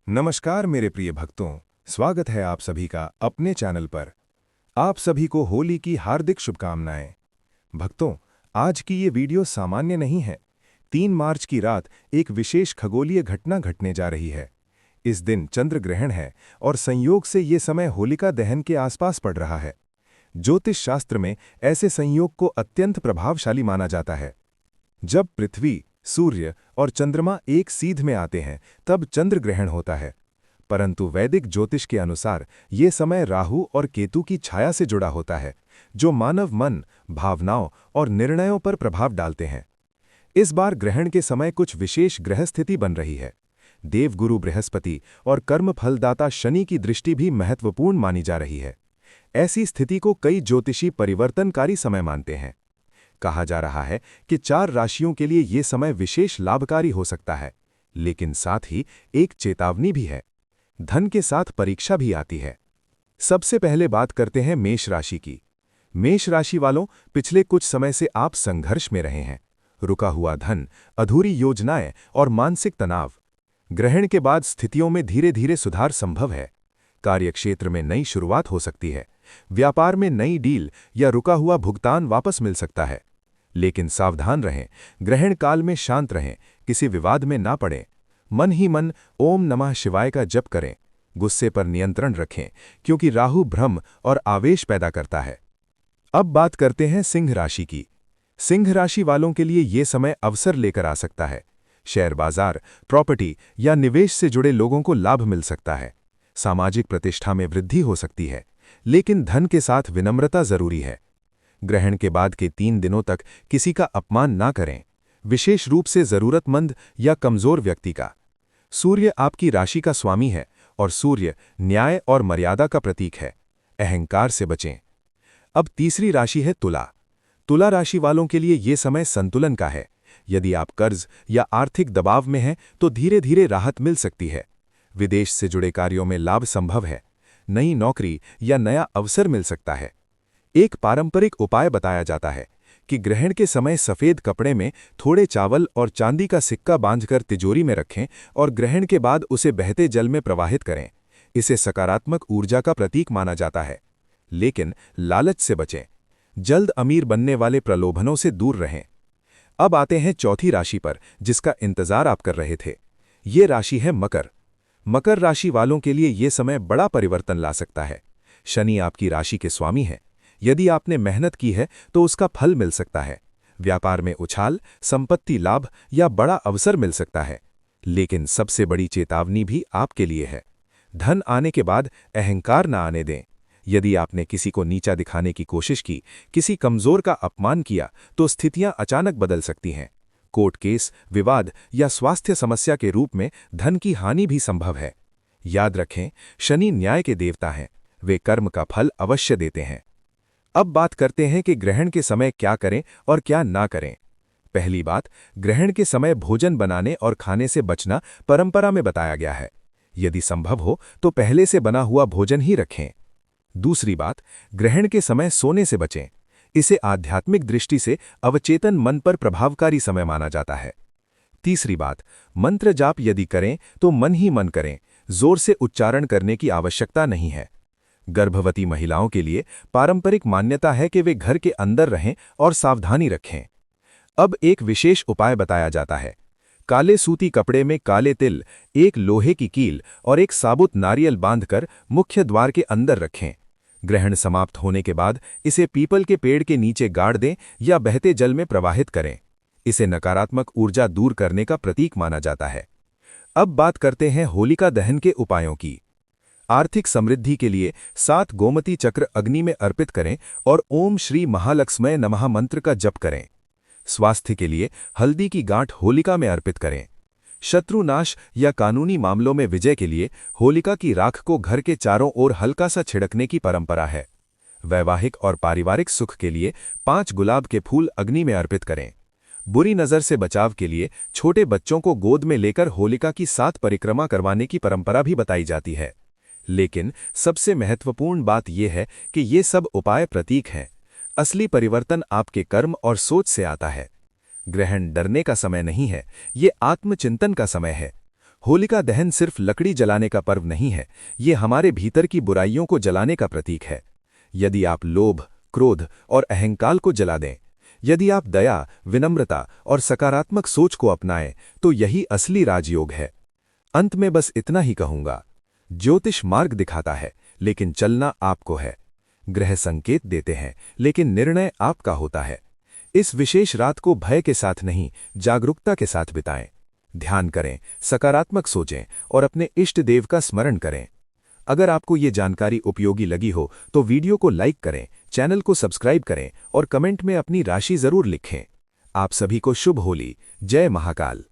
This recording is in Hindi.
नमस्कार मेरे प्रिय भक्तों, स्वागत है आप सभी का अपने चैनल पर। आप सभी को होली की हार्दिक शुभकामनाएं। भक्तों, आज की ये वीडियो सामान्य नहीं है। 3 मार्च की रात एक विशेष खगोलीय घटना घटने जा रही है। इस दिन चंद्र ग्रहण है और संयोग से ये समय होलिका दहन के आसपास पड़ रहा है। ज्योतिष शास्त्र में ऐसे संयोग को अत्यंत प्रभावशाली माना जाता है। जब पृथ्वी, सूर्य और चंद्रमा एक सीध में आते हैं तब चंद्र ग्रहण होता है। परंतु वैदिक ज्योतिष के अनुसार ये समय राहु और केतु की छाया से जुड़ा होता है, जो मानव मन, भावनाओं और निर्णयों पर प्रभाव डालते हैं। इस बार ग्रहण के समय कुछ विशेष ग्रह स्थिति बन रही है। देवगुरु बृहस्पति और कर्म फलदाता शनि की दृष्टि भी महत्वपूर्ण मानी जा रही है। ऐसी स्थिति को कई ज्योतिषी परिवर्तनकारी समय मानते हैं। कहा जा रहा है कि 4 राशियों के लिए ये समय विशेष लाभकारी हो सकता है, लेकिन साथ ही एक चेतावनी भी है। धन के साथ परीक्षा भी आती है। सबसे पहले बात करते हैं मेष राशि की। मेष राशि वालों, पिछले कुछ समय से आप संघर्ष में रहे हैं। रुका हुआ धन, अधूरी योजनाएं और मानसिक तनाव। ग्रहण के बाद स्थितियों में धीरे धीरे सुधार संभव है। कार्यक्षेत्र में नई शुरुआत हो सकती है। व्यापार में नई डील या रुका हुआ भुगतान वापस मिल सकता है। लेकिन सावधान रहें, ग्रहण काल में शांत रहें, किसी विवाद में ना पड़ें। मन ही मन ओम नमः शिवाय का जप करें। गुस्से पर नियंत्रण रखें, क्योंकि राहु भ्रम और आवेश पैदा करता है। अब बात करते हैं सिंह राशि की। सिंह राशि वालों के लिए ये समय अवसर लेकर आ सकता है। शेयर बाजार, प्रॉपर्टी या निवेश से जुड़े लोगों को लाभ मिल सकता है। सामाजिक प्रतिष्ठा में वृद्धि हो सकती है, लेकिन धन के साथ विनम्रता जरूरी है। ग्रहण के बाद के 3 दिनों तक किसी का अपमान ना करें, विशेष रूप से जरूरतमंद या कमजोर व्यक्ति का। सूर्य आपकी राशि का स्वामी है और सूर्य न्याय और मर्यादा का प्रतीक है। अहंकार से बचें। अब तीसरी राशि है तुला। तुला राशि वालों के लिए ये समय संतुलन का है। यदि आप कर्ज या आर्थिक दबाव में हैं तो धीरे धीरे राहत मिल सकती है। विदेश से जुड़े कार्यों में लाभ संभव है। नई नौकरी या नया अवसर मिल सकता है। एक पारंपरिक उपाय बताया जाता है कि ग्रहण के समय सफेद कपड़े में थोड़े चावल और चांदी का सिक्का बांधकर तिजोरी में रखें और ग्रहण के बाद उसे बहते जल में प्रवाहित करें। इसे सकारात्मक ऊर्जा का प्रतीक माना जाता है। लेकिन लालच से बचें। जल्द अमीर बनने वाले प्रलोभनों से दूर रहें। अब आते हैं चौथी राशि पर, जिसका इंतजार आप कर रहे थे। ये राशि है मकर। मकर राशि वालों के लिए ये समय बड़ा परिवर्तन ला सकता है। शनि आपकी राशि के स्वामी है। यदि आपने मेहनत की है तो उसका फल मिल सकता है। व्यापार में उछाल, संपत्ति लाभ या बड़ा अवसर मिल सकता है। लेकिन सबसे बड़ी चेतावनी भी आपके लिए है। धन आने के बाद अहंकार ना आने दें। यदि आपने किसी को नीचा दिखाने की कोशिश की, किसी कमजोर का अपमान किया, तो स्थितियां अचानक बदल सकती हैं। कोर्ट केस, विवाद या स्वास्थ्य समस्या के रूप में धन की हानि भी संभव है। याद रखें, शनि न्याय के देवता हैं। वे कर्म का फल अवश्य देते हैं। अब बात करते हैं कि ग्रहण के समय क्या करें और क्या ना करें। पहली बात, ग्रहण के समय भोजन बनाने और खाने से बचना परंपरा में बताया गया है। यदि संभव हो तो पहले से बना हुआ भोजन ही रखें। दूसरी बात, ग्रहण के समय सोने से बचें। इसे आध्यात्मिक दृष्टि से अवचेतन मन पर प्रभावकारी समय माना जाता है। तीसरी बात, मंत्र जाप यदि करें तो मन ही मन करें, जोर से उच्चारण करने की आवश्यकता नहीं है। गर्भवती महिलाओं के लिए पारंपरिक मान्यता है कि वे घर के अंदर रहें और सावधानी रखें। अब एक विशेष उपाय बताया जाता है। काले सूती कपड़े में काले तिल, एक लोहे की कील और एक साबुत नारियल बांधकर मुख्य द्वार के अंदर रखें। ग्रहण समाप्त होने के बाद इसे पीपल के पेड़ के नीचे गाड़ दें या बहते जल में प्रवाहित करें। इसे नकारात्मक ऊर्जा दूर करने का प्रतीक माना जाता है। अब बात करते हैं होलिका दहन के उपायों की। आर्थिक समृद्धि के लिए 7 गोमती चक्र अग्नि में अर्पित करें और ओम श्री महालक्ष्मय नमः मंत्र का जप करें। स्वास्थ्य के लिए हल्दी की गांठ होलिका में अर्पित करें। शत्रुनाश या कानूनी मामलों में विजय के लिए होलिका की राख को घर के चारों ओर हल्का सा छिड़कने की परंपरा है। वैवाहिक और पारिवारिक सुख के लिए 5 गुलाब के फूल अग्नि में अर्पित करें। बुरी नजर से बचाव के लिए छोटे बच्चों को गोद में लेकर होलिका की 7 परिक्रमा करवाने की परंपरा भी बताई जाती है। लेकिन सबसे महत्वपूर्ण बात यह है कि ये सब उपाय प्रतीक हैं। असली परिवर्तन आपके कर्म और सोच से आता है। ग्रहण डरने का समय नहीं है, ये आत्मचिंतन का समय है। होलिका दहन सिर्फ लकड़ी जलाने का पर्व नहीं है, ये हमारे भीतर की बुराइयों को जलाने का प्रतीक है। यदि आप लोभ, क्रोध और अहंकार को जला दें, यदि आप दया, विनम्रता और सकारात्मक सोच को अपनाएं, तो यही असली राजयोग है। अंत में बस इतना ही कहूंगा, ज्योतिष मार्ग दिखाता है, लेकिन चलना आपको है। ग्रह संकेत देते हैं, लेकिन निर्णय आपका होता है। इस विशेष रात को भय के साथ नहीं, जागरूकता के साथ बिताएं। ध्यान करें, सकारात्मक सोचें और अपने इष्ट देव का स्मरण करें। अगर आपको ये जानकारी उपयोगी लगी हो तो वीडियो को लाइक करें, चैनल को सब्सक्राइब करें और कमेंट में अपनी राशि जरूर लिखें। आप सभी को शुभ होली। जय महाकाल।